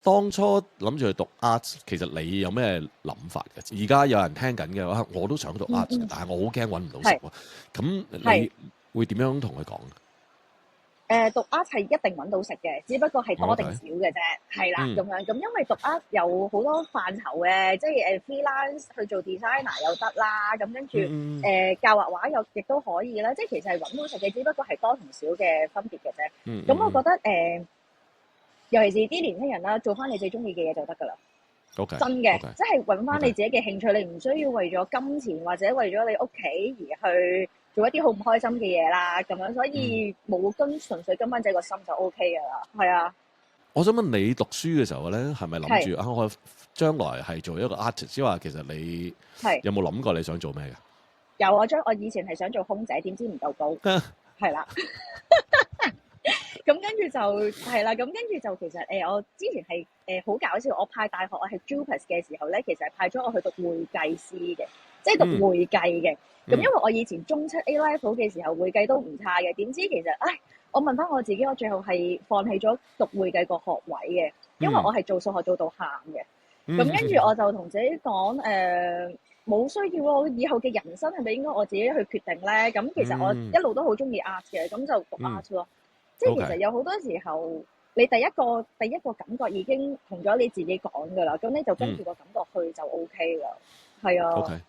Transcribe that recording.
當初諗住去讀 art，其實你有咩諗法嘅？而家有人聽緊嘅話，我都想讀 art 嘅，但係我好驚揾唔到食喎。咁你會點樣同佢講？讀 art 係一定揾到食嘅，只不過係多定少嘅啫，係啦咁樣。咁因為讀 art 有好多範疇嘅，即係freelance 去做 designer 又得啦，咁跟住教畫畫亦都可以啦。即係其實係揾到食嘅，只不過係多同少嘅分別嘅啫。咁我覺得尤其是啲年輕人啦，做翻你最中意嘅嘢就得㗎啦。真嘅，即係揾翻你自己嘅興趣，你唔需要為咗金錢或者為咗你屋企而去做一啲好唔開心嘅嘢啦，咁樣，所以冇純粹跟翻自己個心就 O K 㗎啦。係啊。我想問你讀書嘅時候咧，係咪諗住我將來係做一個 artist？即係話其實你有冇諗過你想做咩㗎？有啊，我以前係想做空姐，點知唔夠高，係啦。咁跟住就係啦，咁跟住就其實我之前係好搞笑，我派大學我係 JUPAS 嘅時候咧，其實係派咗我去讀會計師嘅，即係讀會計嘅。咁因為我以前中七 A level 嘅時候會計都唔差嘅，點知其實我問翻我自己，我最後係放棄咗讀會計個學位嘅，因為我係做數學做到喊嘅。咁跟住我就同自己講冇需要咯，以後嘅人生係咪應該我自己去決定咧？咁其實我一路都好中意 art 嘅，咁就讀 art 咯。即係其實有好多時候，你第一個感覺已經同咗你自己講噶啦，咁你就跟住個感覺去就 OK 啦。係啊。